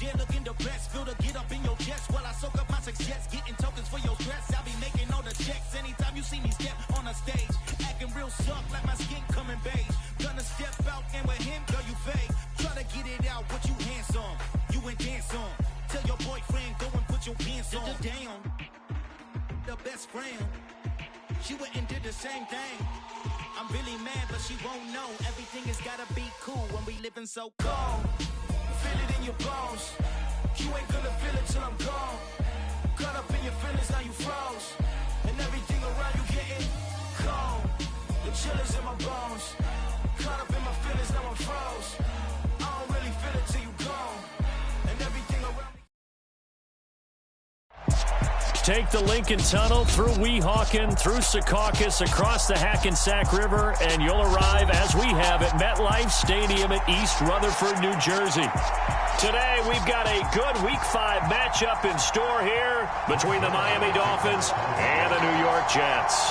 there looking the best. Feel the get up in your chest while I soak up my success. Getting tokens for your stress. I'll be making all the checks anytime you see me step on a stage. Acting real soft like my skin coming beige. Gonna step out and with him, girl, you fade. Try to get it out, but you handsome. You ain't dance on. Tell your boyfriend, go and put your pants on. Down. The best friend. She went and did the same thing. I'm really mad, but she won't know. Everything has gotta be cool when we living so cold. Feel it in your bones. You ain't gonna feel it till I'm gone. Caught up in your feelings, now you froze. And everything around you getting cold. The chillers in my bones. Caught up in my feelings, now I'm froze. I don't really feel it till you gone. And everything around me. Take the Lincoln Tunnel through Weehawken, through Secaucus, across the Hackensack River, and you'll arrive, as we have, at MetLife Stadium at East Rutherford, New Jersey. Today, we've got a good Week 5 matchup in store here between the Miami Dolphins and the New York Jets.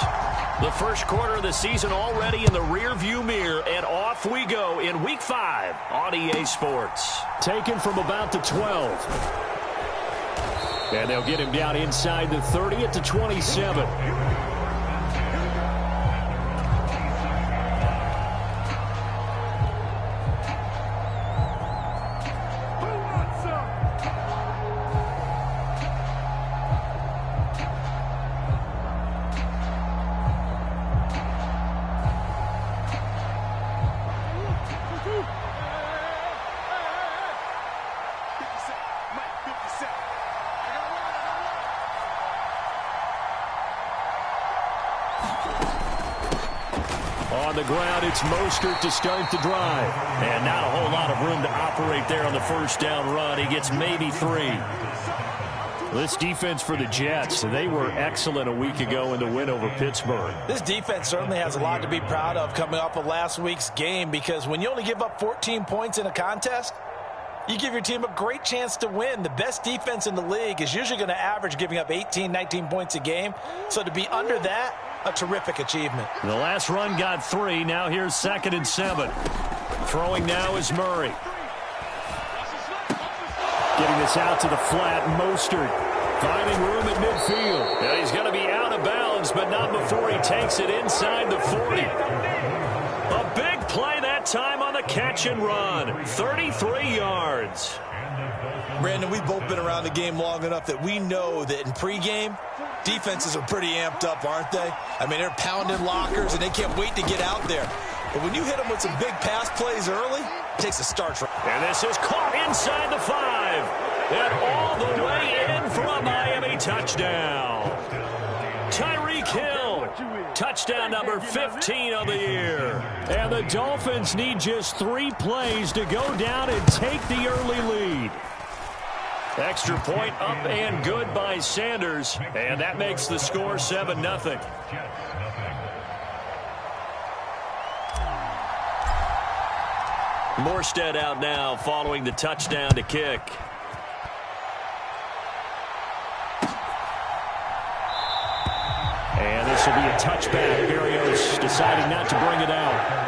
The first quarter of the season already in the rearview mirror, and off we go in Week 5 on EA Sports. Taken from about the 12. And they'll get him down inside the 30 at the 27. On the ground, it's Mostert to start the drive. And not a whole lot of room to operate there on the first down run. He gets maybe 3. This defense for the Jets, they were excellent a week ago in the win over Pittsburgh. This defense certainly has a lot to be proud of coming off of last week's game, because when you only give up 14 points in a contest, you give your team a great chance to win. The best defense in the league is usually going to average giving up 18, 19 points a game. So to be under that, a terrific achievement. The last run got 3. Now here's 2nd and 7. Throwing now is Murray. Getting this out to the flat, Mostert finding room at midfield. Now he's going to be out of bounds, but not before he takes it inside the 40. A big play that time on the catch and run. 33 yards. Brandon, we've both been around the game long enough that we know that in pregame, defenses are pretty amped up, aren't they? I mean, they're pounding lockers, and they can't wait to get out there. But when you hit them with some big pass plays early, it takes a start. And this is caught inside the 5. And all the way in for a Miami touchdown. Tyreek Hill, touchdown number 15 of the year. And the Dolphins need just 3 plays to go down and take the early lead. Extra point up and good by Sanders, and that makes the score 7-0. Morstead out now following the touchdown to kick. And this will be a touchback. Berrios deciding not to bring it out.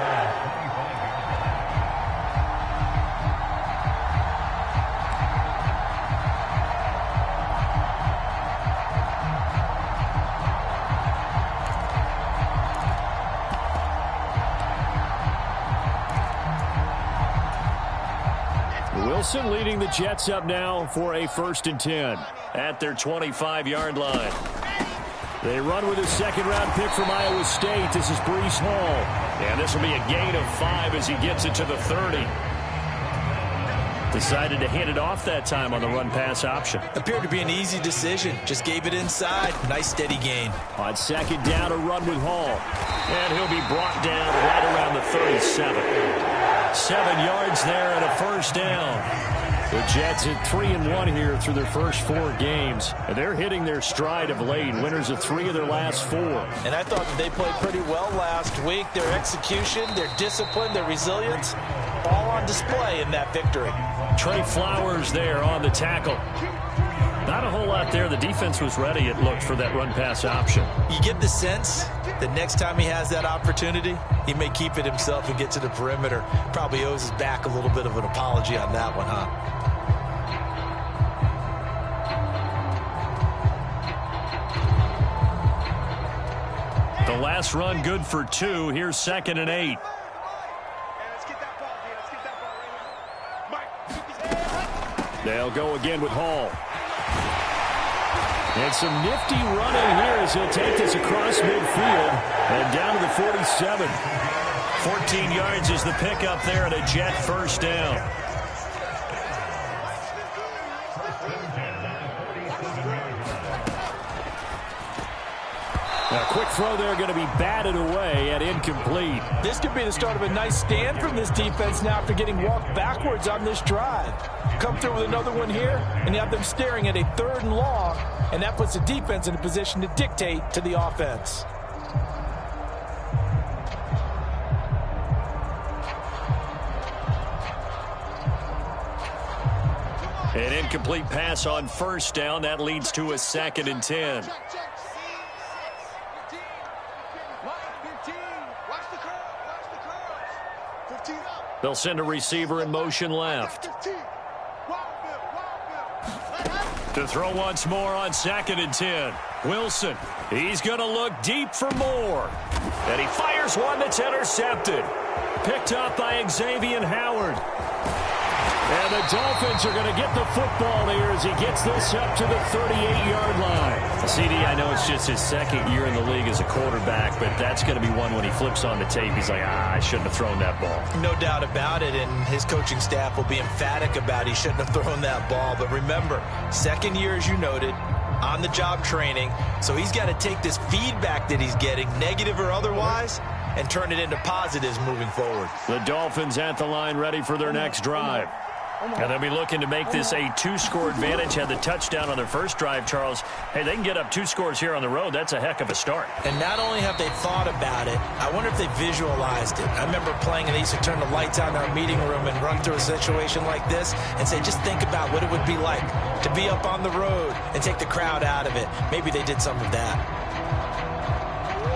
Wilson leading the Jets up now for a 1st and 10 at their 25-yard line. They run with a second-round pick from Iowa State. This is Breece Hall. And this will be a gain of 5 as he gets it to the 30. Decided to hand it off that time on the run-pass option. Appeared to be an easy decision. Just gave it inside. Nice steady gain. On 2nd down, a run with Hall. And he'll be brought down right around the 37. 7 yards there and a 1st down. The Jets at 3-1 here through their first 4 games. And they're hitting their stride of late. Winners of 3 of their last 4. And I thought that they played pretty well last week. Their execution, their discipline, their resilience, all on display in that victory. Trey Flowers there on the tackle. Not a whole lot there. The defense was ready, it looked, for that run-pass option. You get the sense that next time he has that opportunity, he may keep it himself and get to the perimeter. Probably owes his back a little bit of an apology on that one, huh? The last run good for 2. Here's 2nd and 8. They'll go again with Hall. And some nifty running here as he'll take this across midfield and down to the 47. 14 yards is the pickup there and a Jet first down. A quick throw there going to be batted away and incomplete. This could be the start of a nice stand from this defense now after getting walked backwards on this drive. Come through with another one here, and you have them staring at a 3rd and long, and that puts the defense in a position to dictate to the offense. An incomplete pass on first down. That leads to a 2nd and 10. They'll send a receiver in motion left. To throw once more on 2nd and 10. Wilson, he's going to look deep for more. And he fires one that's intercepted. Picked up by Xavier Howard. And the Dolphins are going to get the football here as he gets this up to the 38-yard line. CD, I know it's just his 2nd year in the league as a quarterback, but that's going to be one when he flips on the tape. He's like, I shouldn't have thrown that ball. No doubt about it, and his coaching staff will be emphatic about he shouldn't have thrown that ball. But remember, 2nd year, as you noted, on-the-job training, so he's got to take this feedback that he's getting, negative or otherwise, and turn it into positives moving forward. The Dolphins at the line ready for their next drive. And they'll be looking to make this a 2-score advantage. Had the touchdown on their first drive, Charles. Hey, they can get up 2 scores here on the road. That's a heck of a start. And not only have they thought about it, I wonder if they visualized it. I remember playing, and they used to turn the lights on in our meeting room and run through a situation like this and say, just think about what it would be like to be up on the road and take the crowd out of it. Maybe they did some of that.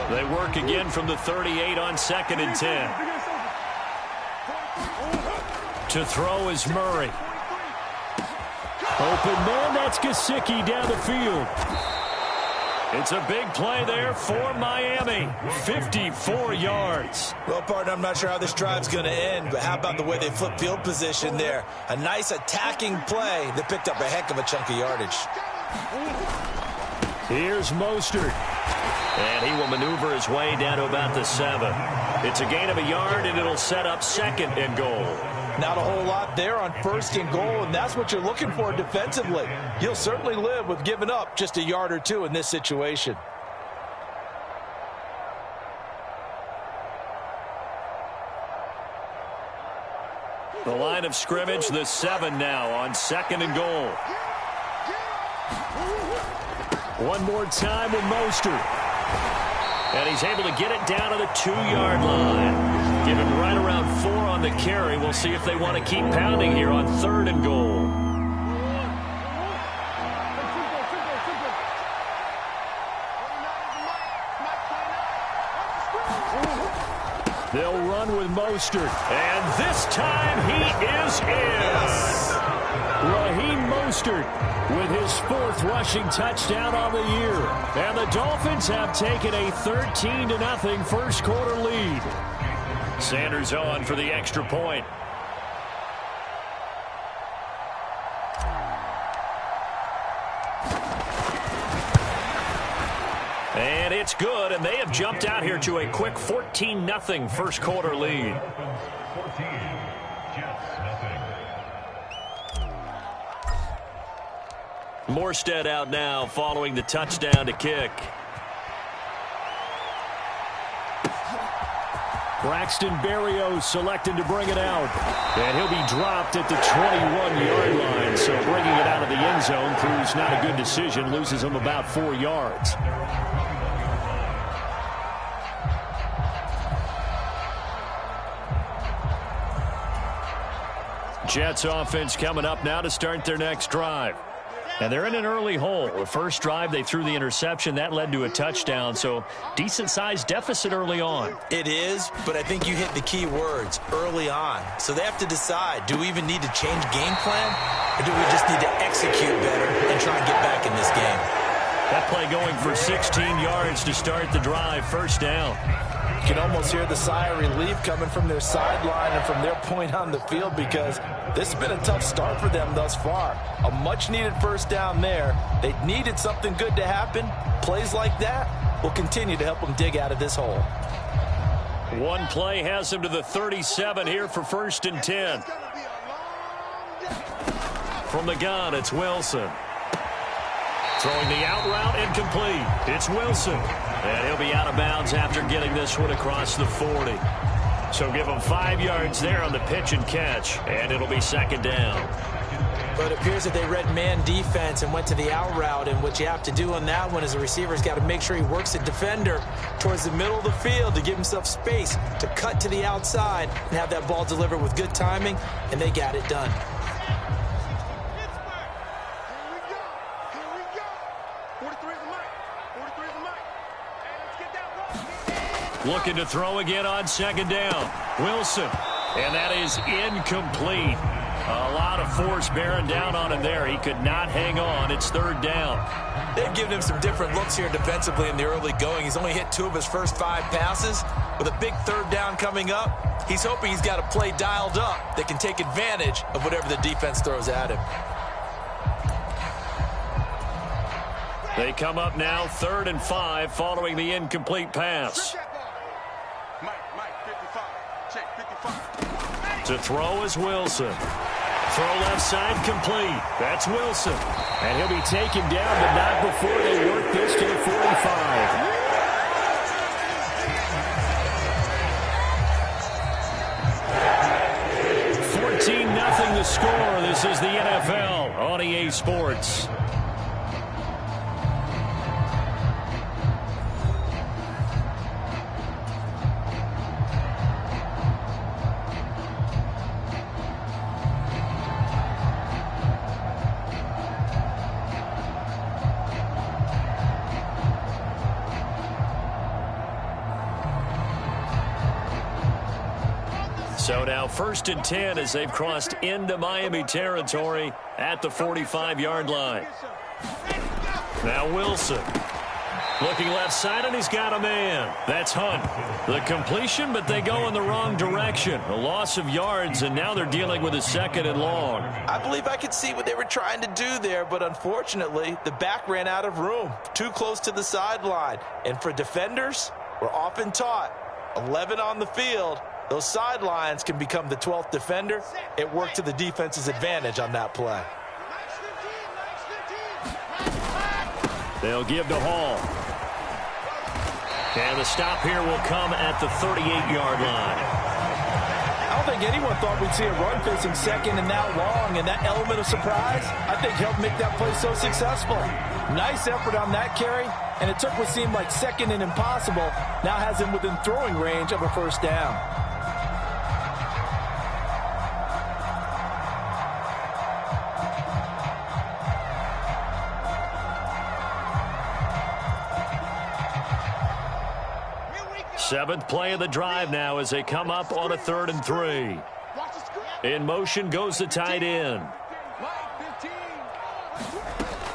They work again from the 38 on 2nd and 10. To throw is Murray. Open man, that's Gesicki down the field. It's a big play there for Miami. 54 yards. Well, partner, I'm not sure how this drive's going to end, but how about the way they flip field position there? A nice attacking play that picked up a heck of a chunk of yardage. Here's Mostert. And he will maneuver his way down to about the 7. It's a gain of a yard, and it'll set up 2nd and goal. Not a whole lot there on 1st and goal, and that's what you're looking for defensively. You'll certainly live with giving up just a yard or 2 in this situation. The line of scrimmage, the 7 now on 2nd and goal. One more time with Mostert. And he's able to get it down to the 2-yard line. Give him right around 4 on the carry. We'll see if they want to keep pounding here on 3rd and goal. They'll run with Mostert. And this time he is in. Raheem Mostert with his 4th rushing touchdown on the year. And the Dolphins have taken a 13-0 first quarter lead. Sanders on for the extra point. And it's good, and they have jumped out here to a quick 14-0 first quarter lead. Morstead out now following the touchdown to kick. Braxton Berrios selected to bring it out. And he'll be dropped at the 21-yard line. So bringing it out of the end zone proves not a good decision. Loses him about 4 yards. Jets offense coming up now to start their next drive. And they're in an early hole. The first drive, they threw the interception. That led to a touchdown, so decent-sized deficit early on. It is, but I think you hit the key words, early on. So they have to decide, do we even need to change game plan, or do we just need to execute better and try and get back in this game? That play going for 16 yards to start the drive. First down. You can almost hear the sigh of relief coming from their sideline and from their point on the field, because this has been a tough start for them thus far. A much-needed first down there. They needed something good to happen. Plays like that will continue to help them dig out of this hole. One play has them to the 37 here for 1st and 10. From the gun, it's Wilson. Throwing the out route, incomplete. It's Wilson. And he'll be out of bounds after getting this one across the 40. So give him 5 yards there on the pitch and catch, and it'll be 2nd down. But it appears that they read man defense and went to the out route, and what you have to do on that one is the receiver's got to make sure he works the defender towards the middle of the field to give himself space to cut to the outside and have that ball delivered with good timing, and they got it done. Looking to throw again on 2nd down. Wilson. And that is incomplete. A lot of force bearing down on him there. He could not hang on. It's 3rd down. They've given him some different looks here defensively in the early going. He's only hit 2 of his first 5 passes. With a big 3rd down coming up, he's hoping he's got a play dialed up that can take advantage of whatever the defense throws at him. They come up now 3rd and 5 following the incomplete pass. To throw is Wilson. Throw left side complete. That's Wilson. And he'll be taken down, but not before they work this to the 45. 14-0 the score. This is the NFL on EA Sports. So now 1st and 10 as they've crossed into Miami territory at the 45-yard line. Now Wilson. Looking left side, and he's got a man. That's Hunt. The completion, but they go in the wrong direction. A loss of yards, and now they're dealing with a 2nd and long. I believe I could see what they were trying to do there, but unfortunately, the back ran out of room. Too close to the sideline. And for defenders, we're often taught 11 on the field. Those sidelines can become the 12th defender. It worked to the defense's advantage on that play. They'll give to Hall. And the stop here will come at the 38-yard line. I don't think anyone thought we'd see a run facing 2nd and that long, and that element of surprise, I think, helped make that play so successful. Nice effort on that carry, and it took what seemed like 2nd and impossible, now has him within throwing range of a 1st down. Seventh play of the drive now as they come up on a 3rd and 3. In motion goes the tight end.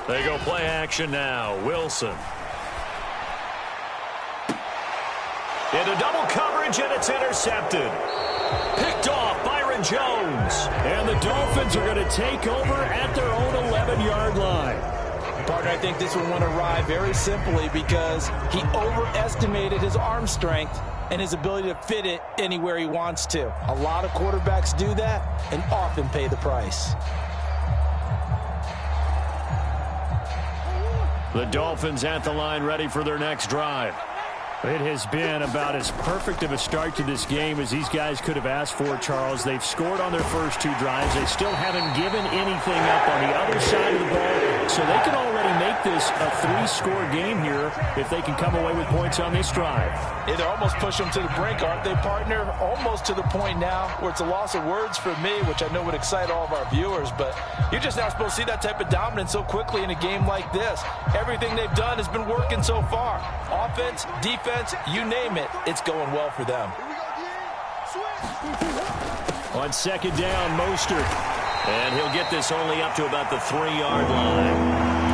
They go play action now. Wilson. Into double coverage, and it's intercepted. Picked off Byron Jones. And the Dolphins are going to take over at their own 11-yard line. Partner, I think this one went awry very simply because he overestimated his arm strength and his ability to fit it anywhere he wants to. A lot of quarterbacks do that and often pay the price. The Dolphins at the line, ready for their next drive. It has been about as perfect of a start to this game as these guys could have asked for, Charles. They've scored on their first 2 drives. They still haven't given anything up on the other side of the ball, so they can already make this a 3-score game here if they can come away with points on this drive. It'll almost push them to the brink, aren't they, partner? Almost to the point now where it's a loss of words for me, which I know would excite all of our viewers, but you're just not supposed to see that type of dominance so quickly in a game like this. Everything they've done has been working so far. Offense, defense, you name it, it's going well for them. On 2nd down, Mostert. And he'll get this only up to about the 3-yard line.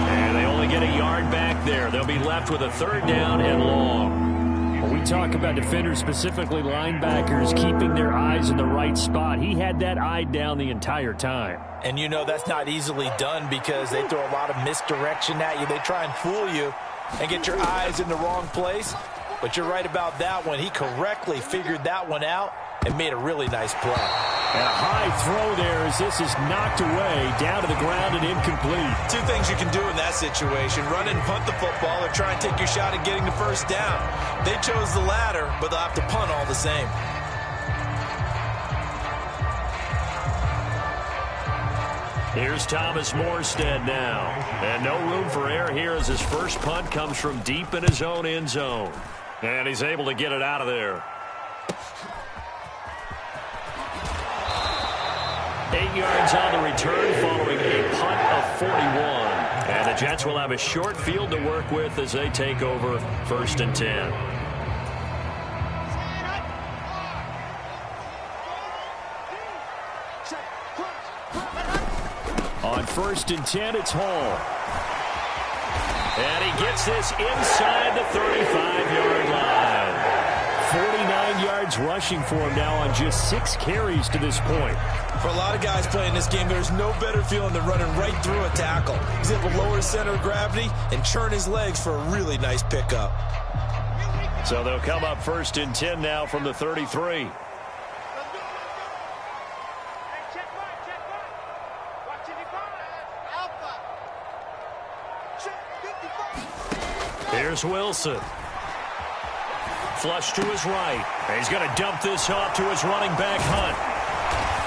And they only to get a yard back there. They'll be left with a 3rd down and long. When we talk about defenders, specifically linebackers, keeping their eyes in the right spot, he had that eye down the entire time. And you know that's not easily done because they throw a lot of misdirection at you. They try and fool you and get your eyes in the wrong place. But you're right about that one. He correctly figured that one out and made a really nice play. And a high throw there as this is knocked away, down to the ground and incomplete. 2 things you can do in that situation: run and punt the football, or try and take your shot at getting the 1st down. They chose the latter, but they'll have to punt all the same. Here's Thomas Morstead now. And no room for error here as his first punt comes from deep in his own end zone. And he's able to get it out of there. 8 yards on the return following a punt of 41. And the Jets will have a short field to work with as they take over 1st and 10. On 1st and 10, it's Hall. And he gets this inside the 35-yard line. 49 yards rushing for him now on just 6 carries to this point. For a lot of guys playing this game, there's no better feeling than running right through a tackle. He's able to lower his center of gravity and churn his legs for a really nice pickup. So they'll come up 1st and 10 now from the 33. Here's Wilson. Flush to his right. And he's going to dump this off to his running back, Hunt.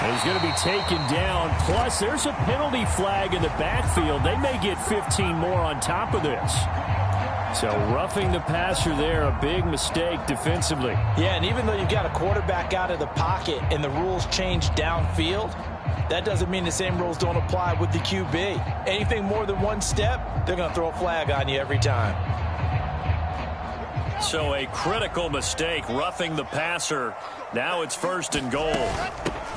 And he's going to be taken down. Plus, there's a penalty flag in the backfield. They may get 15 more on top of this. So roughing the passer there, a big mistake defensively. Yeah, and even though you've got a quarterback out of the pocket and the rules change downfield, that doesn't mean the same rules don't apply with the QB. Anything more than 1 step, they're going to throw a flag on you every time. So a critical mistake, roughing the passer. Now it's 1st and goal.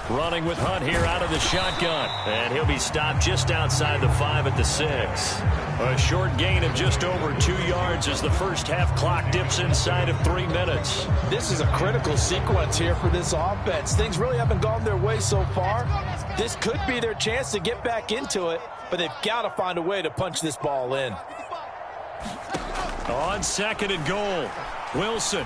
Running with Hunt here out of the shotgun. And he'll be stopped just outside the 5 at the 6. A short gain of just over 2 yards as the first half clock dips inside of 3 minutes. This is a critical sequence here for this offense. Things really haven't gone their way so far. This could be their chance to get back into it, but they've got to find a way to punch this ball in. On 2nd and goal, Wilson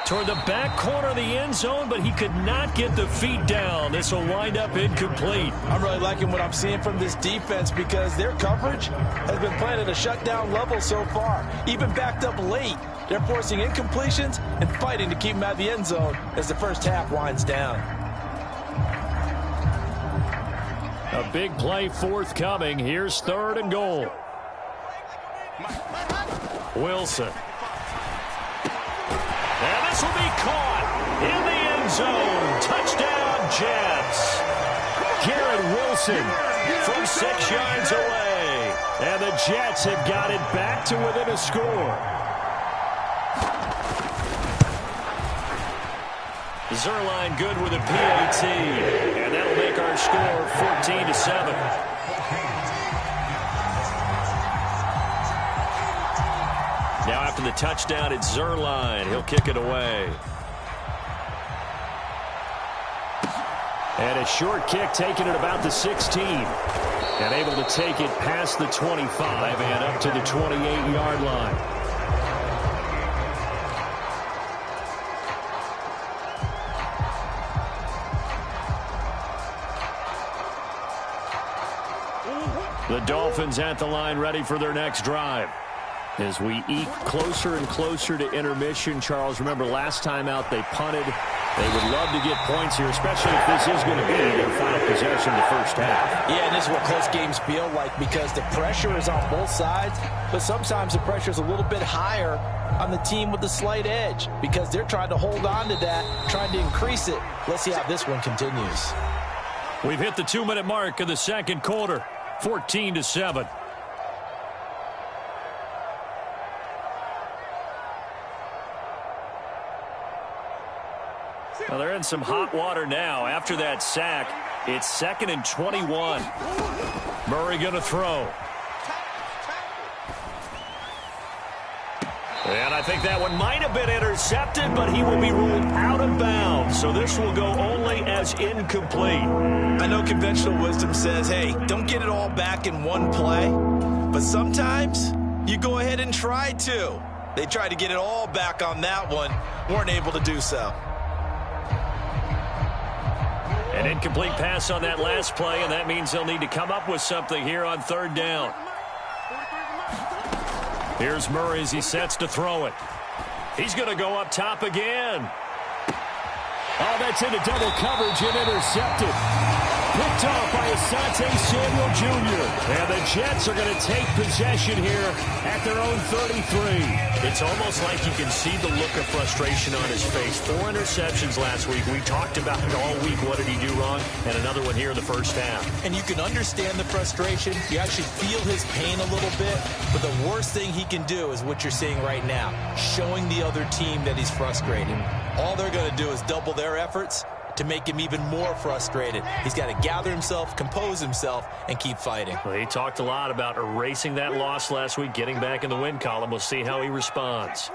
toward the back corner of the end zone, but he could not get the feet down. This will wind up incomplete. I'm really liking what I'm seeing from this defense because their coverage has been playing at a shutdown level so far. Even backed up late, they're forcing incompletions and fighting to keep them out of the end zone as the first half winds down. A big play forthcoming. Here's 3rd and goal. Wilson. And this will be caught in the end zone. Touchdown, Jets. Garrett Wilson from 6 yards away. And the Jets have got it back to within a score. Zerline good with a PAT. And that'll make our score 14-7. Now after the touchdown, it's Zerline. He'll kick it away. And a short kick taken at about the 16. And able to take it past the 25 and up to the 28-yard line. The Dolphins at the line ready for their next drive. As we eke closer and closer to intermission, Charles, remember last time out they punted. They would love to get points here, especially if this is going to be their final possession the first half. Yeah, and this is what close games feel like because the pressure is on both sides, but sometimes the pressure is a little bit higher on the team with the slight edge because they're trying to hold on to that, trying to increase it. Let's see how this one continues. We've hit the 2-minute mark of the second quarter, 14-7. Well, they're in some hot water now. After that sack, it's 2nd and 21. Murray going to throw. And I think that one might have been intercepted, but he will be ruled out of bounds. So this will go only as incomplete. I know conventional wisdom says, hey, don't get it all back in one play. But sometimes you go ahead and try to. They tried to get it all back on that one. Weren't able to do so. An incomplete pass on that last play, and that means they'll need to come up with something here on third down. Here's Murray as he sets to throw it. He's going to go up top again. Oh, that's into double coverage and intercepted. Picked off by Asante Samuel Jr. And the Jets are going to take possession here at their own 33. It's almost like you can see the look of frustration on his face. 4 interceptions last week. We talked about it all week. What did he do wrong? And another one here in the first half. And you can understand the frustration. You actually feel his pain a little bit. But the worst thing he can do is what you're seeing right now, showing the other team that he's frustrated. All they're going to do is double their efforts to make him even more frustrated. He's got to gather himself, compose himself, and keep fighting. Well, he talked a lot about erasing that loss last week, getting back in the win column. We'll see how he responds.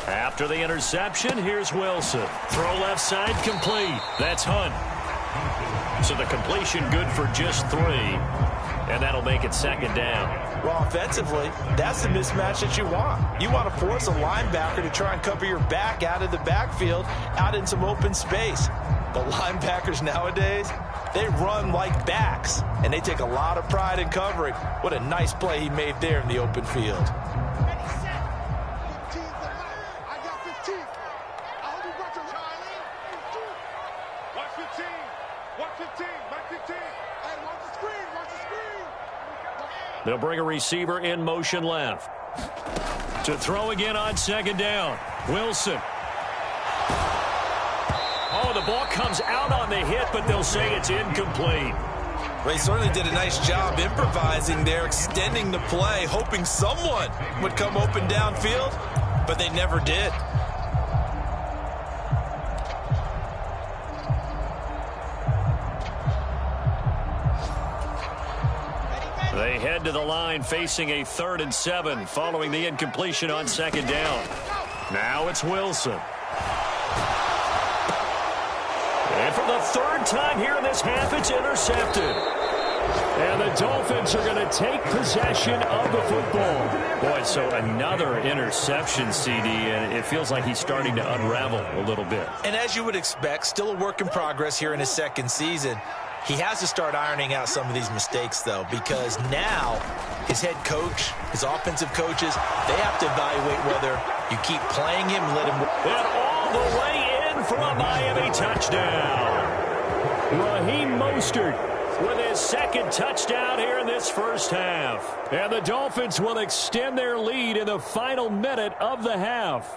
After the interception, here's Wilson. Throw left side, complete. That's Hunt. So the completion good for just 3. And that'll make it second down. Well, offensively, that's the mismatch that you want. You want to force a linebacker to try and cover your back out of the backfield, out in some open space. The linebackers nowadays, they run like backs, and they take a lot of pride in covering. What a nice play he made there in the open field. They'll bring a receiver in motion left. To throw again on second down. Wilson. Oh, the ball comes out on the hit, but they'll say it's incomplete. They certainly did a nice job improvising there, extending the play, hoping someone would come open downfield, but they never did. They head to the line facing a 3rd and 7 following the incompletion on second down. Now it's Wilson. And for the 3rd time here in this half, it's intercepted. And the Dolphins are going to take possession of the football. Boy, so another interception, CD, and it feels like he's starting to unravel a little bit. And as you would expect, still a work in progress here in his 2nd season. He has to start ironing out some of these mistakes, though, because now his head coach, his offensive coaches, they have to evaluate whether you keep playing him, let him... And all the way in for a Miami touchdown. Raheem Mostert with his 2nd touchdown here in this first half. And the Dolphins will extend their lead in the final minute of the half.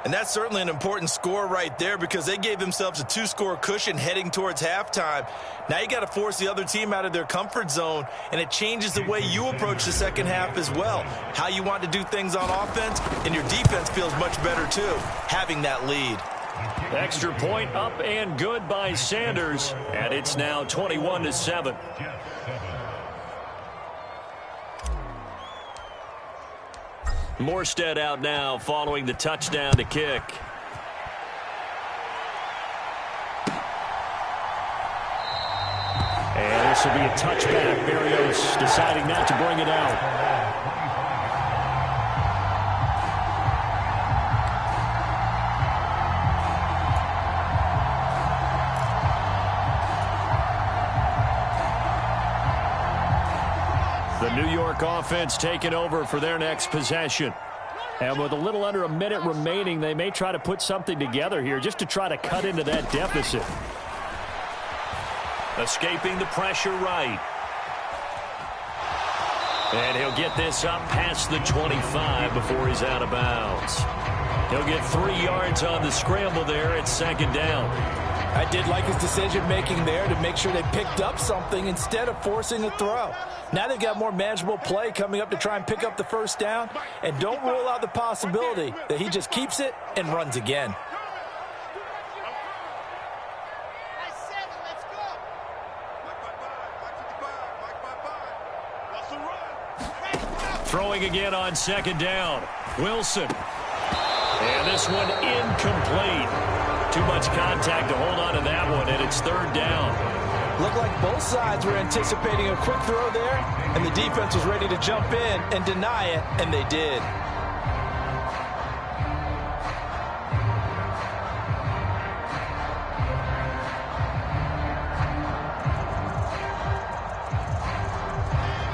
And that's certainly an important score right there because they gave themselves a 2-score cushion heading towards halftime. Now you got to force the other team out of their comfort zone, and it changes the way you approach the second half as well. How you want to do things on offense, and your defense feels much better too, having that lead. Extra point up and good by Sanders, and it's now 21-7. Morstead out now following the touchdown to kick. And this will be a touchback. Berrios deciding not to bring it out. The New York offense taking over for their next possession. And with a little under a minute remaining, they may try to put something together here just to try to cut into that deficit. Escaping the pressure right. And he'll get this up past the 25 before he's out of bounds. He'll get 3 yards on the scramble there at second down. I did like his decision-making there to make sure they picked up something instead of forcing a throw. Now they've got more manageable play coming up to try and pick up the first down. And don't rule out the possibility that he just keeps it and runs again. Throwing again on second down. Wilson. And this one incomplete. Too much contact to hold on to that one, and it's third down. Looked like both sides were anticipating a quick throw there, and the defense was ready to jump in and deny it, and they did.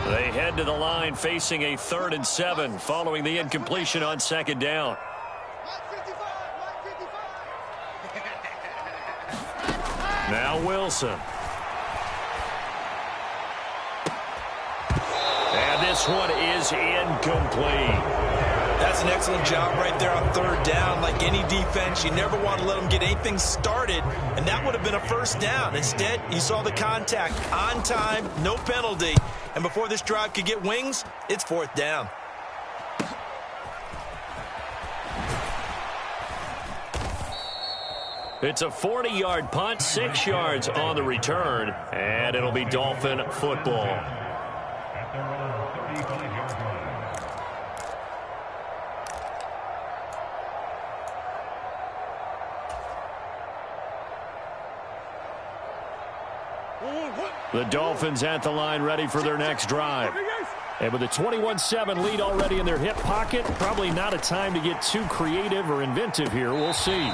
They head to the line facing a 3rd and 7 following the incompletion on second down. Now Wilson. And this one is incomplete. That's an excellent job right there on third down. Like any defense, you never want to let them get anything started, and that would have been a first down. Instead, you saw the contact on time, no penalty, and before this drive could get wings, it's 4th down. It's a 40-yard punt, 6 yards on the return, and it'll be Dolphin football. The Dolphins at the line ready for their next drive. And with a 21-7 lead already in their hip pocket, probably not a time to get too creative or inventive here. We'll see.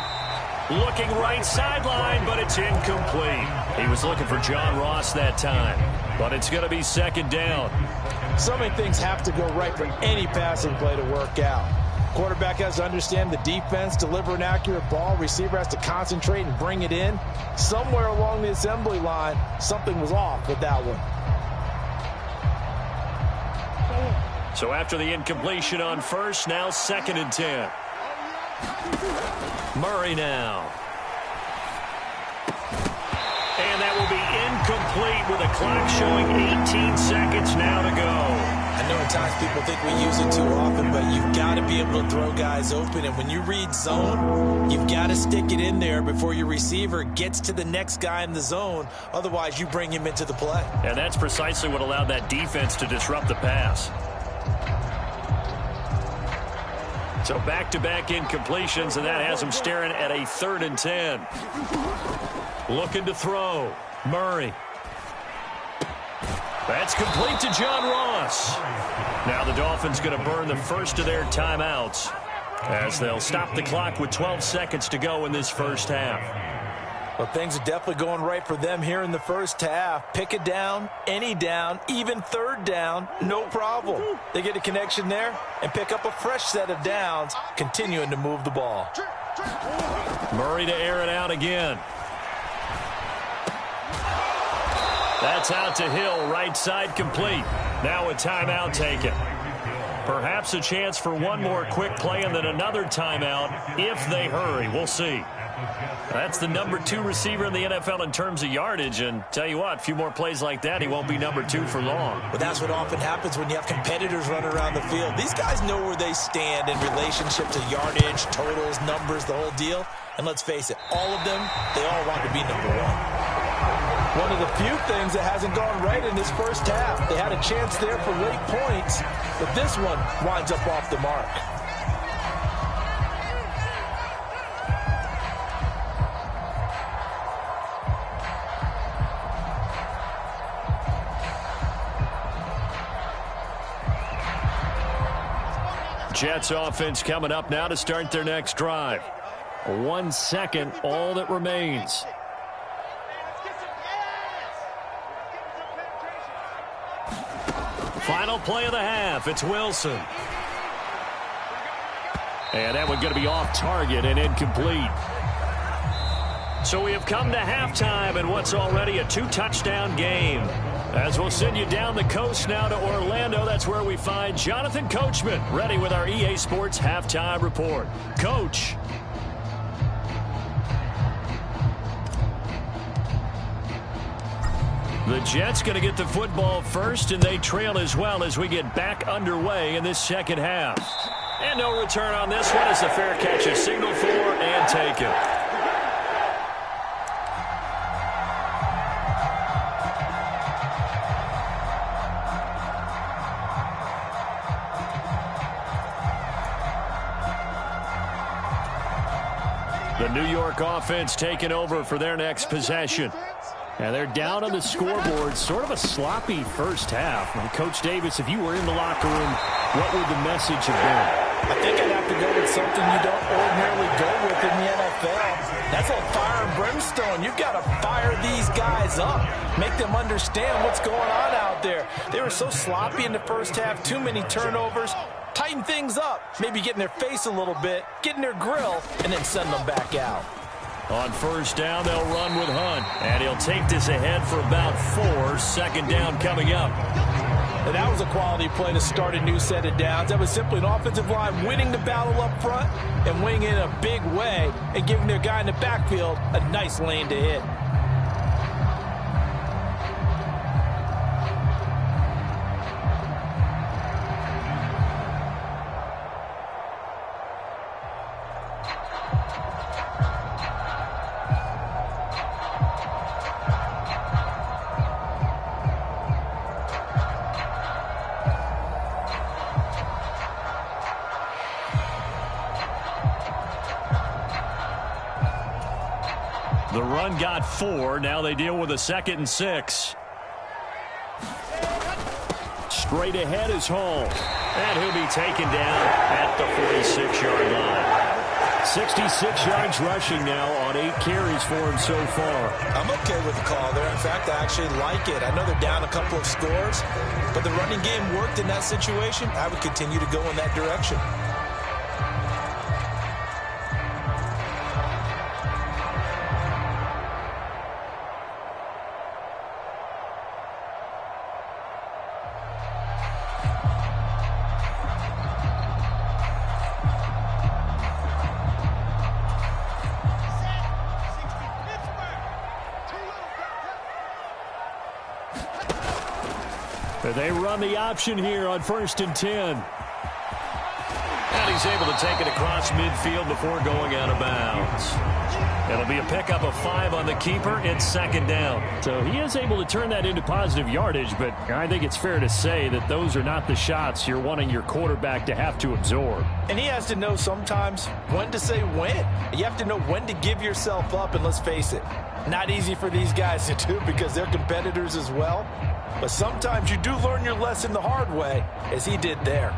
Looking right sideline, but it's incomplete. He was looking for John Ross that time, but it's going to be second down. So many things have to go right for any passing play to work out. Quarterback has to understand the defense, deliver an accurate ball. Receiver has to concentrate and bring it in. Somewhere along the assembly line, something was off with that one. So after the incompletion on first, now 2nd and 10. Murray now. And that will be incomplete with a clock showing 18 seconds now to go. I know at times people think we use it too often, but you've got to be able to throw guys open. And when you read zone, you've got to stick it in there before your receiver gets to the next guy in the zone. Otherwise, you bring him into the play. And that's precisely what allowed that defense to disrupt the pass. So back-to-back incompletions, and that has them staring at a 3rd and 10. Looking to throw. Murray. That's complete to John Ross. Now the Dolphins going to burn the first of their timeouts as they'll stop the clock with 12 seconds to go in this first half. Well, things are definitely going right for them here in the first half. Pick a down, any down, even 3rd down, no problem. They get a connection there and pick up a fresh set of downs, continuing to move the ball. Murray to air it out again. That's out to Hill, right side complete. Now a timeout taken. Perhaps a chance for one more quick play and then another timeout if they hurry. We'll see. That's the number 2 receiver in the NFL in terms of yardage, and tell you what, a few more plays like that, he won't be number 2 for long. But that's what often happens when you have competitors running around the field. These guys know where they stand in relationship to yardage, totals, numbers, the whole deal. And let's face it, all of them, they all want to be number 1. One of the few things that hasn't gone right in this first half. They had a chance there for late points, but this one winds up off the mark. Jets offense coming up now to start their next drive. 1 second, all that remains. Final play of the half. It's Wilson. And that one going to be off target and incomplete. So we have come to halftime in what's already a 2-touchdown game. As we'll send you down the coast now to Orlando, that's where we find Jonathan Coachman ready with our EA Sports Halftime Report. Coach. The Jets going to get the football first, and they trail as well as we get back underway in this second half. And no return on this one as the fair catch is signaled for and taken. The New York offense taking over for their next possession. And they're down on the scoreboard. Sort of a sloppy first half. And Coach Davis, if you were in the locker room, what would the message have been? I think I'd have to go with something you don't ordinarily go with in the NFL. That's like fire and brimstone. You've got to fire these guys up. Make them understand what's going on out there. They were so sloppy in the first half. Too many turnovers. Tighten things up. Maybe get in their face a little bit. Get in their grill. And then send them back out. On first down, they'll run with Hunt. And he'll take this ahead for about 4. Second down coming up. And that was a quality play to start a new set of downs. That was simply an offensive line winning the battle up front and winning it in a big way and giving their guy in the backfield a nice lane to hit. The run got 4. Now they deal with a 2nd and 6. Straight ahead is Hall. And he'll be taken down at the 46-yard line. 66 yards rushing now on 8 carries for him so far. I'm okay with the call there. In fact, I actually like it. I know they're down a couple of scores, but the running game worked in that situation. I would continue to go in that direction. They run the option here on 1st and 10. And he's able to take it across midfield before going out of bounds. It'll be a pickup of 5 on the keeper. It's 2nd down. So he is able to turn that into positive yardage, but I think it's fair to say that those are not the shots you're wanting your quarterback to have to absorb. And he has to know sometimes when to say when. You have to know when to give yourself up, and let's face it, not easy for these guys to do because they're competitors as well. But sometimes you do learn your lesson the hard way, as he did there.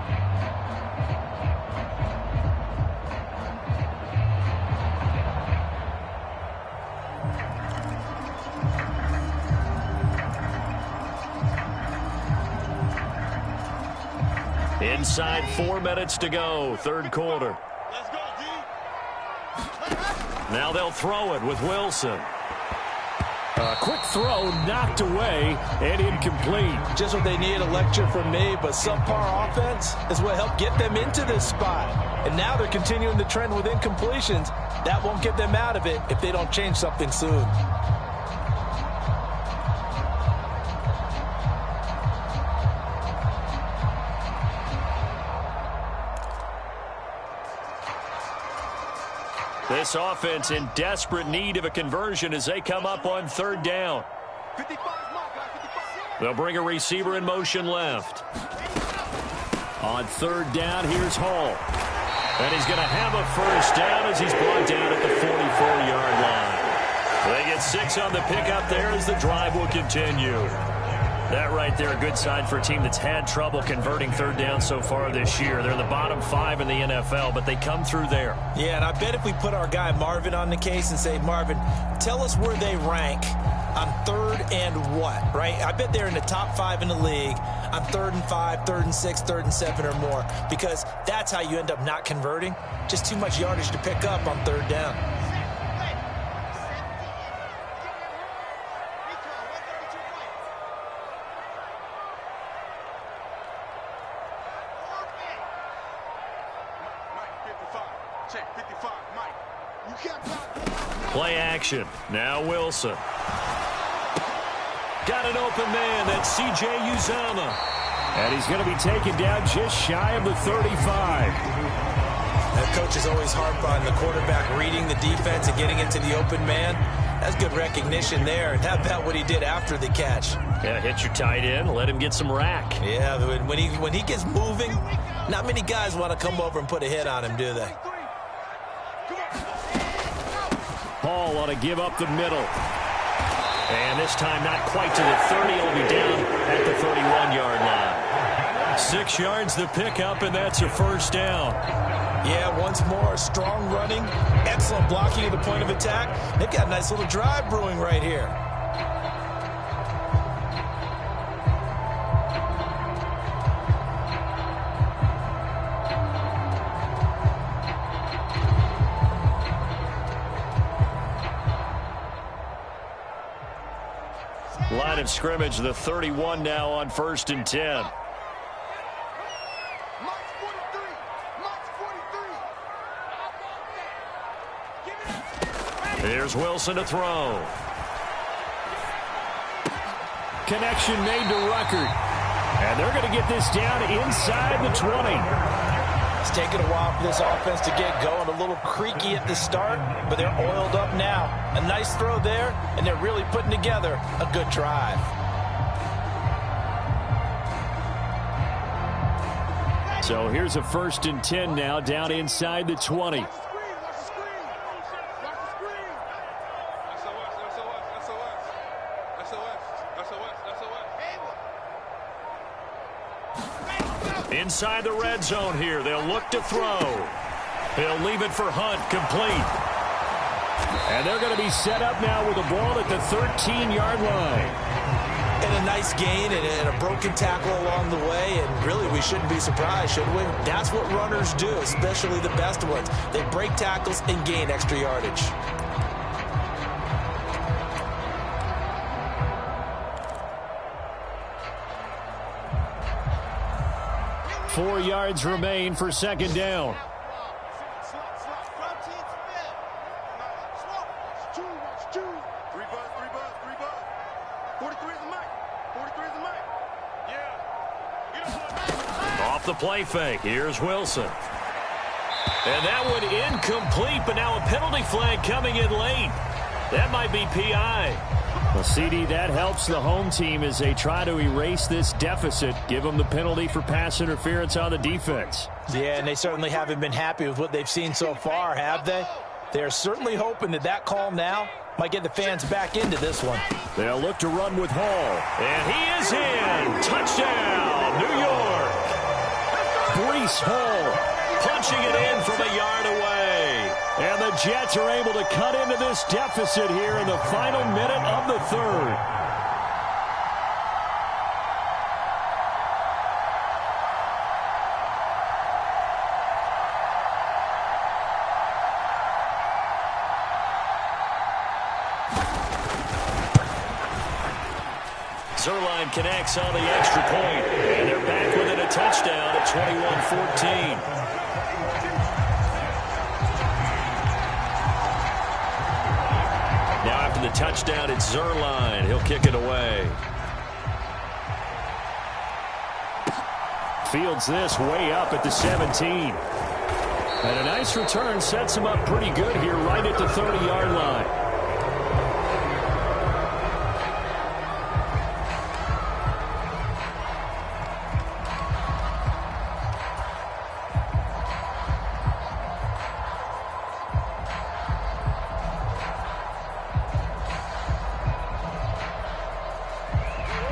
Inside 4 minutes to go, 3rd quarter. Now they'll throw it with Wilson. A quick throw knocked away and incomplete. Just what they need, a lecture from me, but subpar offense is what helped get them into this spot. And now they're continuing the trend with incompletions. That won't get them out of it if they don't change something soon. This offense in desperate need of a conversion as they come up on 3rd down. They'll bring a receiver in motion left. On 3rd down, here's Hall. And he's going to have a 1st down as he's brought down at the 44-yard line. They get 6 on the pickup there as the drive will continue. That right there, a good sign for a team that's had trouble converting 3rd down so far this year. They're in the bottom 5 in the NFL, but they come through there. Yeah, and I bet if we put our guy Marvin on the case and say, Marvin, tell us where they rank on 3rd and what, right? I bet they're in the top 5 in the league on 3rd and 5, 3rd and 6, 3rd and 7 or more, because that's how you end up not converting. Just too much yardage to pick up on 3rd down. Play action. Now Wilson. Got an open man. That's C.J. Uzomah. And he's going to be taken down just shy of the 35. That coach is always harp on the quarterback reading the defense and getting into the open man. That's good recognition there. And how about what he did after the catch? Yeah, hit your tight end. Let him get some rack. Yeah, when he gets moving, not many guys want to come over and put a hit on him, do they? Hall on a give up the middle. And this time not quite to the 30. It'll be down at the 31-yard line. 6 yards the pickup, and that's a first down. Yeah, once more, strong running, excellent blocking at the point of attack. They've got a nice little drive brewing right here. Line of scrimmage, the 31 now on 1st and 10. Here's Wilson to throw. Connection made to Ruckert. And they're going to get this down inside the 20. It's taken a while for this offense to get going. A little creaky at the start, but they're oiled up now. A nice throw there, and they're really putting together a good drive. So here's a 1st and 10 now, down inside the 20. Inside the red zone here. They'll look to throw. He'll leave it for Hunt, complete. And they're going to be set up now with the ball at the 13-yard line. And a nice gain and a broken tackle along the way. And really, we shouldn't be surprised, should we? That's what runners do, especially the best ones. They break tackles and gain extra yardage. Four yards remain for second down. Off the play fake. Here's Wilson. And that one incomplete, but now a penalty flag coming in late. That might be PI. Well, CD, that helps the home team as they try to erase this deficit. Give them the penalty for pass interference on the defense. Yeah, and they certainly haven't been happy with what they've seen so far, have they? They're certainly hoping that that call now might get the fans back into this one. They'll look to run with Hall. And he is in. Touchdown, New York. Breece Hall punching it in from a yard away. And the Jets are able to cut into this deficit here in the final minute of the third. Zerline connects on the extra point, and they're back within a touchdown at 21-14. Now after the touchdown, it's Zerline. He'll kick it away. Fields this way up at the 17. And a nice return sets him up pretty good here right at the 30-yard line.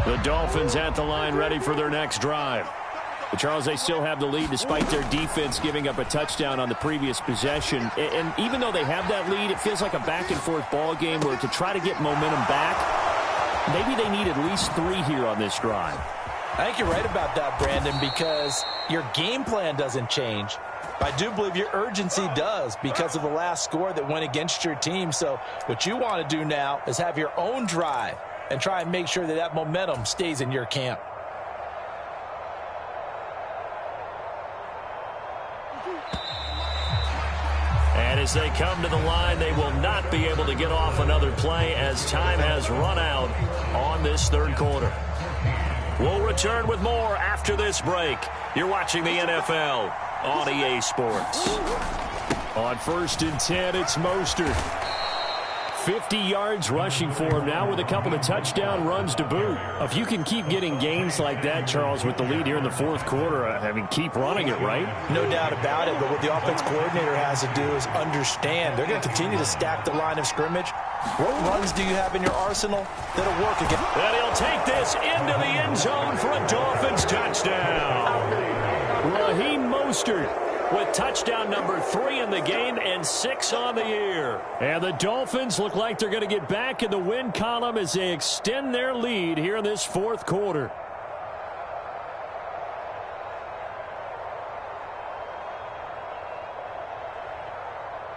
The Dolphins at the line ready for their next drive. But Charles, they still have the lead despite their defense giving up a touchdown on the previous possession. And even though they have that lead, it feels like a back-and-forth ball game where to try to get momentum back, maybe they need at least 3 here on this drive. I think you're right about that, Brandon, because your game plan doesn't change. I do believe your urgency does because of the last score that went against your team. So what you want to do now is have your own drive and try and make sure that that momentum stays in your camp. And as they come to the line, they will not be able to get off another play as time has run out on this third quarter. We'll return with more after this break. You're watching the NFL on EA Sports. On 1st and 10, it's Mostert. 50 yards rushing for him now with a couple of touchdown runs to boot. If you can keep getting gains like that, Charles, with the lead here in the fourth quarter, I mean, keep running it, right? No doubt about it, but what the offense coordinator has to do is understand. They're going to continue to stack the line of scrimmage. What runs do you have in your arsenal that'll work again? And he'll take this into the end zone for a Dolphins touchdown. Raheem Mostert with touchdown number 3 in the game and 6 on the year. And the Dolphins look like they're going to get back in the win column as they extend their lead here in this fourth quarter.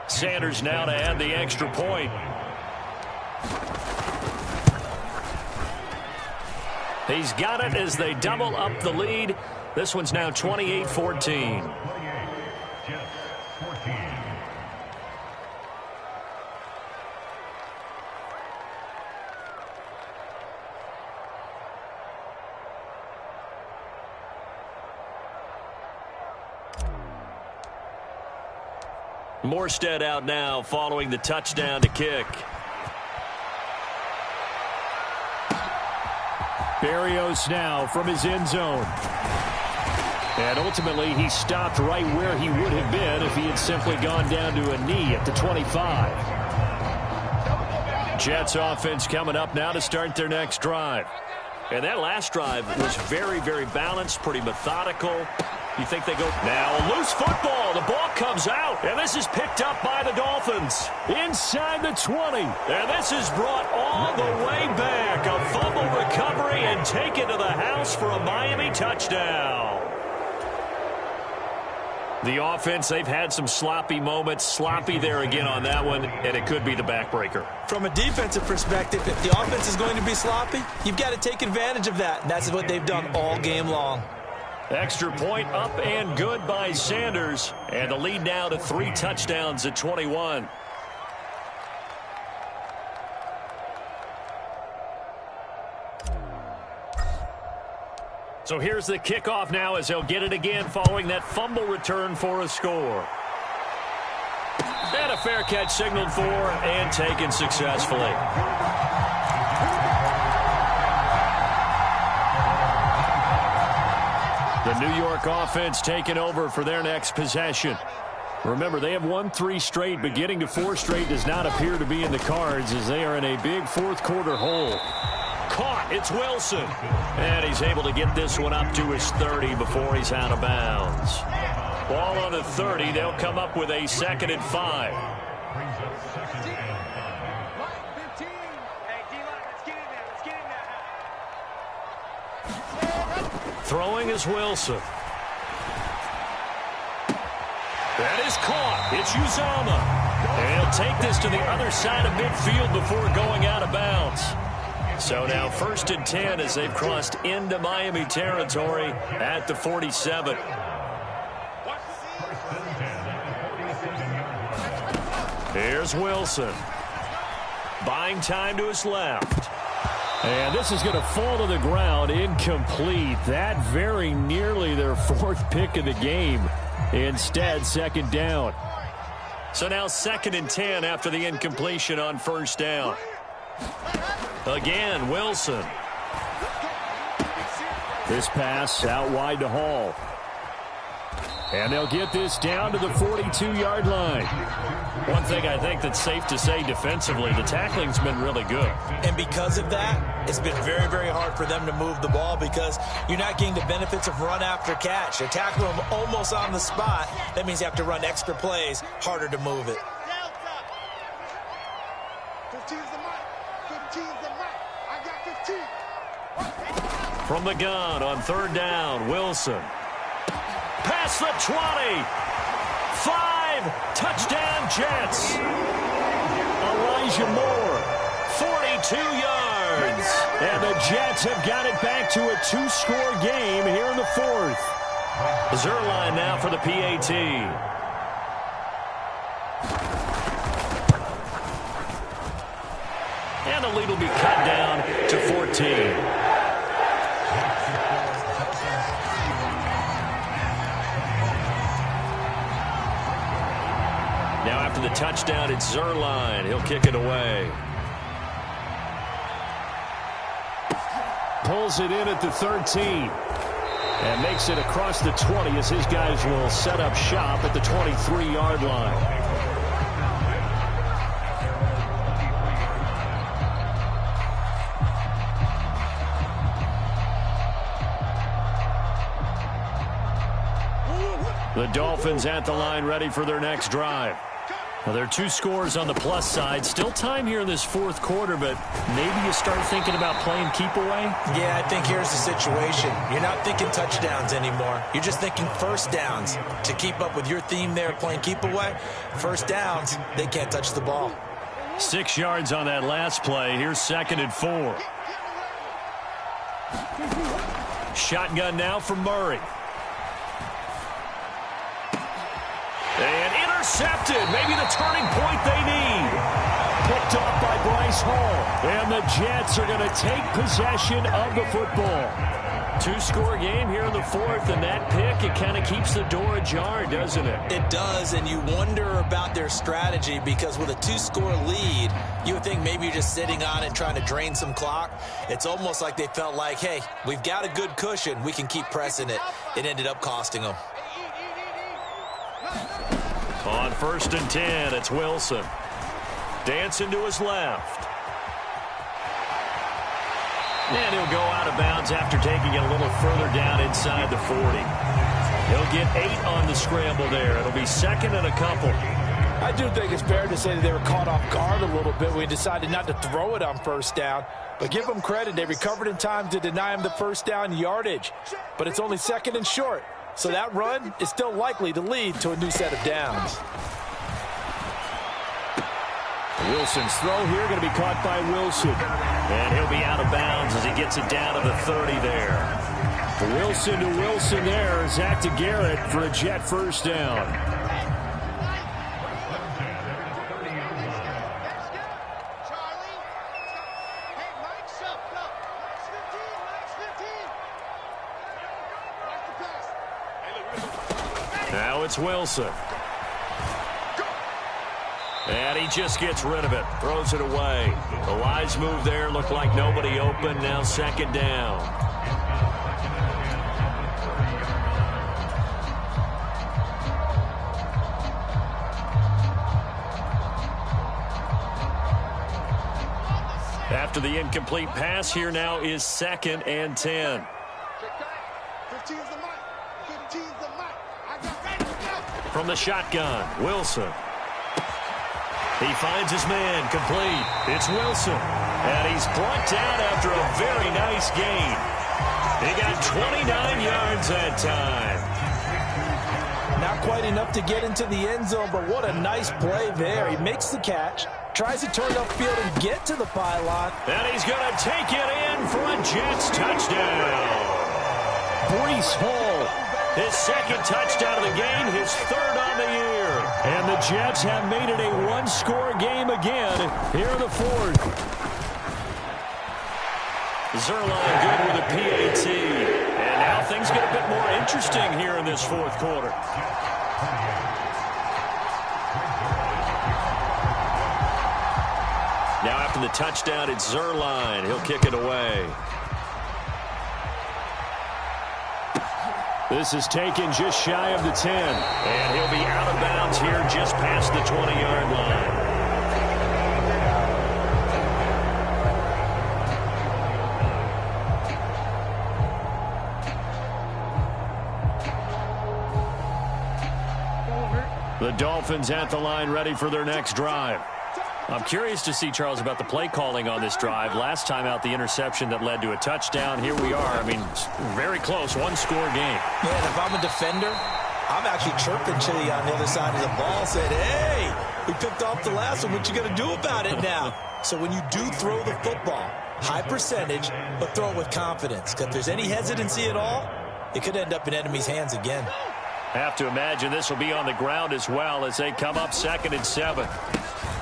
Sanders now to add the extra point. He's got it as they double up the lead. This one's now 28-14. Morstead out now following the touchdown to kick. Berrios now from his end zone. And ultimately he stopped right where he would have been if he had simply gone down to a knee at the 25. Jets offense coming up now to start their next drive. And that last drive was very, very balanced, pretty methodical. You think they go now a loose football. The ball comes out, and this is picked up by the Dolphins inside the 20. And this is brought all the way back. A fumble recovery and taken to the house for a Miami touchdown. The offense, they've had some sloppy moments. Sloppy there again on that one, and it could be the backbreaker. From a defensive perspective, if the offense is going to be sloppy, you've got to take advantage of that. And that's what they've done all game long. Extra point up and good by Sanders. And the lead now to 3 touchdowns at 21. So here's the kickoff now as they'll get it again following that fumble return for a score. And a fair catch signaled for and taken successfully. The New York offense taking over for their next possession. Remember, they have won 3 straight, but getting to 4 straight does not appear to be in the cards as they are in a big fourth quarter hole. Caught. It's Wilson. And he's able to get this one up to his 30 before he's out of bounds. Ball on the 30. They'll come up with a 2nd and 5. Throwing is Wilson. That is caught. It's Uzomah. And he'll take this to the other side of midfield before going out of bounds. So now 1st and 10 as they've crossed into Miami territory at the 47. Here's Wilson. Buying time to his left. And this is going to fall to the ground, incomplete. That very nearly their 4th pick of the game. Instead, 2nd down. So now 2nd and 10 after the incompletion on 1st down. Again, Wilson. This pass out wide to Hall. And they'll get this down to the 42-yard line. One thing I think that's safe to say defensively, the tackling's been really good. And because of that, it's been very, very hard for them to move the ball because you're not getting the benefits of run after catch. They're tackling them almost on the spot. That means you have to run extra plays, harder to move it. 15's the mic. 15's the mic. I got 15. From the gun on 3rd down, Wilson. Past the 20. 5. Touchdown Jets. Elijah Moore. 42 yards. And the Jets have got it back to a 2-score game here in the 4th. Zerline now for the PAT. And the lead will be cut down to 14. Now after the touchdown, it's Zerline. He'll kick it away. Pulls it in at the 13. And makes it across the 20 as his guys will set up shop at the 23-yard line. The Dolphins at the line ready for their next drive. Well, there are 2 scores on the plus side. Still time here in this fourth quarter, but maybe you start thinking about playing keep away? Yeah, I think here's the situation. You're not thinking touchdowns anymore. You're just thinking first downs. To keep up with your theme there, playing keep away, first downs, they can't touch the ball. 6 yards on that last play. Here's 2nd and 4. Shotgun now for Murray. And intercepted. Maybe the turning point they need. Picked off by Bryce Hall. And the Jets are going to take possession of the football. 2-score game here in the fourth, and that pick, it kind of keeps the door ajar, doesn't it? It does, and you wonder about their strategy because with a 2-score lead, you would think maybe you're just sitting on it trying to drain some clock. It's almost like they felt like, hey, we've got a good cushion. We can keep pressing it. It ended up costing them. On 1st and 10, it's Wilson. Dancing to his left. And he'll go out of bounds after taking it a little further down inside the 40. He'll get 8 on the scramble there. It'll be 2nd and a couple. I do think it's fair to say that they were caught off guard a little bit. We decided not to throw it on first down. But give them credit. They recovered in time to deny him the first down yardage. But it's only 2nd and short. So that run is still likely to lead to a new set of downs. Wilson's throw here going to be caught by Wilson. And he'll be out of bounds as he gets it down to the 30 there. Wilson to Wilson there. Zach to Garrett for a Jet first down. Now it's Wilson. And he just gets rid of it. Throws it away. The wise move there. Looked like nobody open. Now 2nd down. After the incomplete pass, here now is 2nd and 10. 15's the mic. 15's the mic. I got From the shotgun, Wilson. He finds his man, complete. It's Wilson. And he's brought down after a very nice gain. He got 29 yards that time. Not quite enough to get into the end zone, but what a nice play there. He makes the catch, tries to turn upfield and get to the pylon. And he's going to take it in for a Jets touchdown. Bryce Hall. His 2nd touchdown of the game, his 3rd on the year. And the Jets have made it a 1-score game again here in the 4th. Zerline good with a PAT. And now things get a bit more interesting here in this 4th quarter. Now after the touchdown, it's Zerline. He'll kick it away. This is taken just shy of the 10. And he'll be out of bounds here just past the 20-yard line. The Dolphins at the line ready for their next drive. I'm curious to see, Charles, about the play calling on this drive. Last time out, the interception that led to a touchdown. Here we are. I mean, very close, 1-score game. Yeah, and if I'm a defender, I'm actually chirping Chili on the other side of the ball, saying, hey, we picked off the last one. What you going to do about it now? So when you do throw the football, high percentage, but throw it with confidence. Because if there's any hesitancy at all, it could end up in enemy's hands again. Have to imagine this will be on the ground as well as they come up 2nd and 7.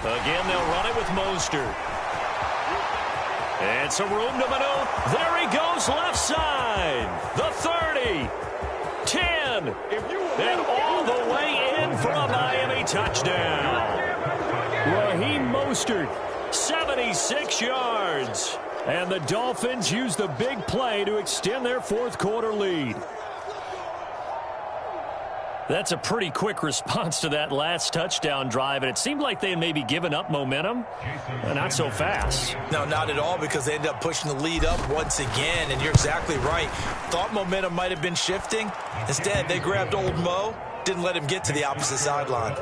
Again, they'll run it with Mostert. And some room to maneuver. There he goes, left side. The 30, 10. again. And all the way in for a Miami touchdown. Raheem Mostert, 76 yards. And the Dolphins use the big play to extend their fourth quarter lead. That's a pretty quick response to that last touchdown drive, and it seemed like they had maybe given up momentum. Not so fast. No, not at all, because they ended up pushing the lead up once again, and you're exactly right. Thought momentum might have been shifting. Instead, they grabbed old Mo, didn't let him get to the opposite sideline.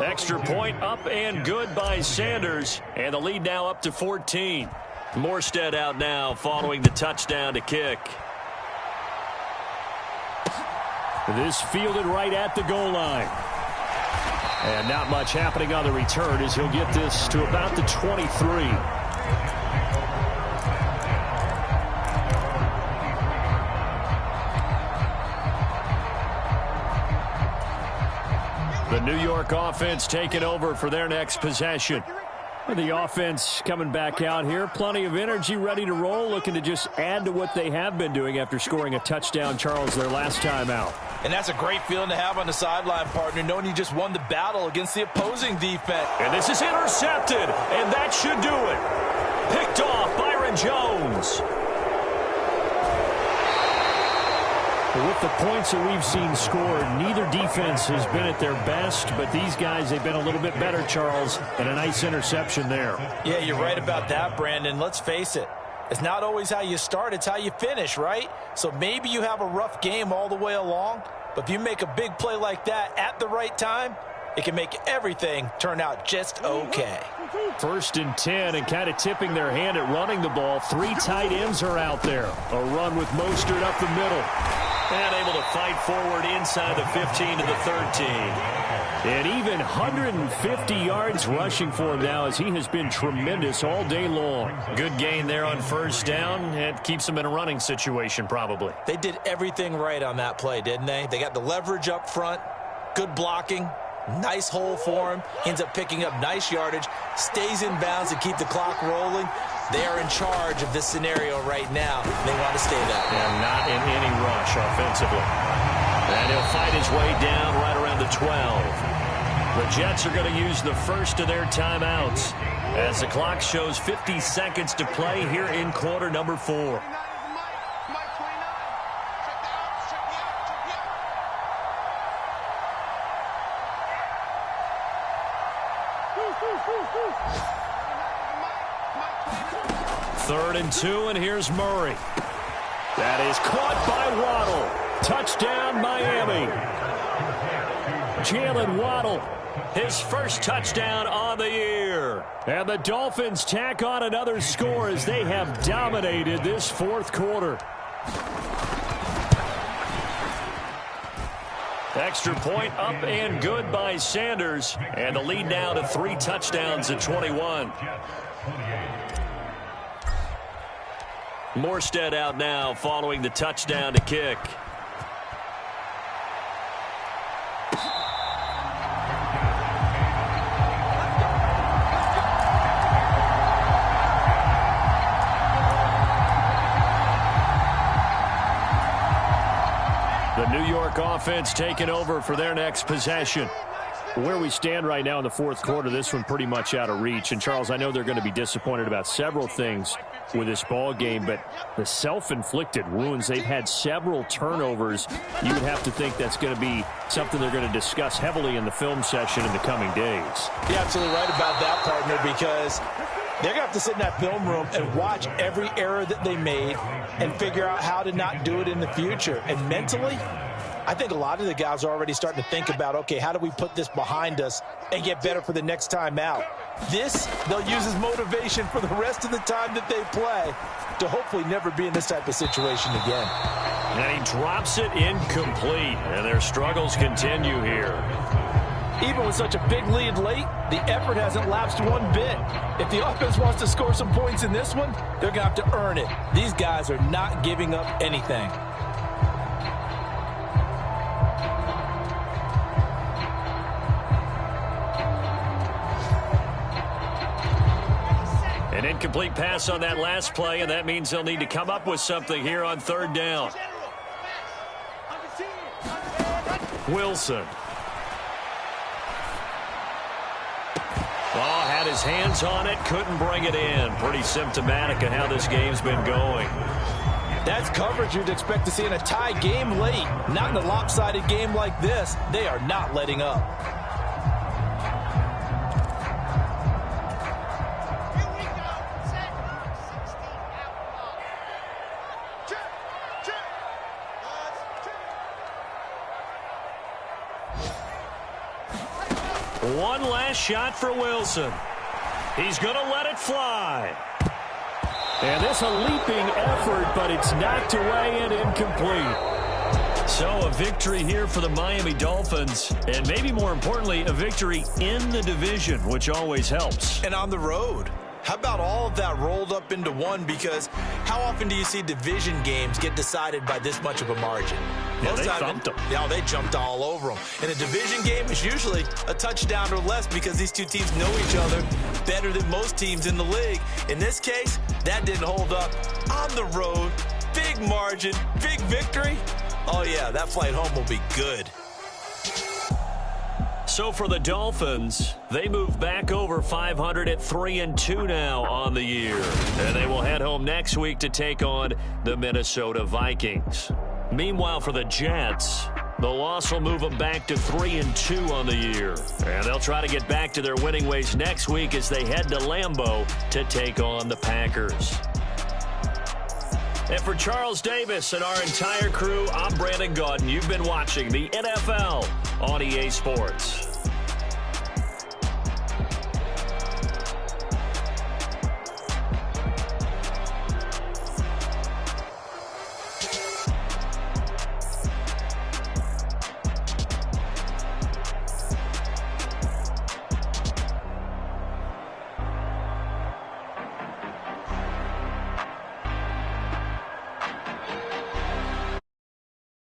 Extra point up and good by Sanders, and the lead now up to 14. Morstead out now following the touchdown to kick. This fielded right at the goal line. And not much happening on the return as he'll get this to about the 23. The New York offense taking over for their next possession. The offense coming back out here. Plenty of energy, ready to roll, looking to just add to what they have been doing after scoring a touchdown, Charles, their last time out. And that's a great feeling to have on the sideline, partner, knowing you just won the battle against the opposing defense. And this is intercepted, and that should do it. Picked off Byron Jones. With the points that we've seen scored, neither defense has been at their best, but these guys, they've been a little bit better, Charles, and a nice interception there. Yeah, you're right about that, Brandon. Let's face it. It's not always how you start, it's how you finish, right? So maybe you have a rough game all the way along, but if you make a big play like that at the right time, it can make everything turn out just okay. 1st and 10, and kind of tipping their hand at running the ball. 3 tight ends are out there. A run with Mostert up the middle. And able to fight forward inside the 15 to the 13. And even 150 yards rushing for him now as he has been tremendous all day long. Good gain there on 1st down. It keeps him in a running situation probably. They did everything right on that play, didn't they? They got the leverage up front, good blocking, nice hole for him, ends up picking up nice yardage, stays in bounds to keep the clock rolling. They are in charge of this scenario right now. They want to stay that way. And not in any rush offensively. And he'll fight his way down right around the 12. The Jets are going to use the first of their timeouts as the clock shows 50 seconds to play here in quarter number 4. Third and 2, and here's Murray. That is caught by Waddle. Touchdown, Miami. Jalen Waddle, his first touchdown on the year. And the Dolphins tack on another score as they have dominated this fourth quarter. Extra point up and good by Sanders. And the lead now to 3 touchdowns at 21. Morstead out now following the touchdown to kick. The New York offense taking over for their next possession. Where we stand right now in the fourth quarter, this one pretty much out of reach. And, Charles, I know they're going to be disappointed about several things with this ball game, but the self-inflicted wounds, they've had several turnovers. You would have to think that's going to be something they're going to discuss heavily in the film session in the coming days. You're absolutely right about that, partner, because they're going to have to sit in that film room and watch every error that they made and figure out how to not do it in the future. And mentally, I think a lot of the guys are already starting to think about, okay, how do we put this behind us and get better for the next time out? This, they'll use as motivation for the rest of the time that they play to hopefully never be in this type of situation again. And he drops it incomplete, and their struggles continue here. Even with such a big lead late, the effort hasn't lapsed one bit. If the offense wants to score some points in this one, they're going to have to earn it. These guys are not giving up anything. An incomplete pass on that last play, and that means they'll need to come up with something here on 3rd down. Wilson. Oh, had his hands on it, couldn't bring it in. Pretty symptomatic of how this game's been going. That's coverage you'd expect to see in a tie game late. Not in a lopsided game like this. They are not letting up. Here we go. Set. 16 out ball. Check. Check. God's check. One last shot for Wilson. He's going to let it fly. And this a leaping effort, but it's knocked away and incomplete. So a victory here for the Miami Dolphins, and maybe more importantly, a victory in the division, which always helps. And on the road. How about all of that rolled up into one? Because how often do you see division games get decided by this much of a margin? Yeah, they thumped them. Yeah, they jumped all over them. In a division game, it's usually a touchdown or less because these two teams know each other better than most teams in the league. In this case, that didn't hold up. On the road, big margin, big victory. Oh, yeah, that flight home will be good. So for the Dolphins, they move back over 500 at 3-2 now on the year. And they will head home next week to take on the Minnesota Vikings. Meanwhile, for the Jets, the loss will move them back to 3-2 on the year. And they'll try to get back to their winning ways next week as they head to Lambeau to take on the Packers. And for Charles Davis and our entire crew, I'm Brandon Gaudin. You've been watching the NFL on EA Sports.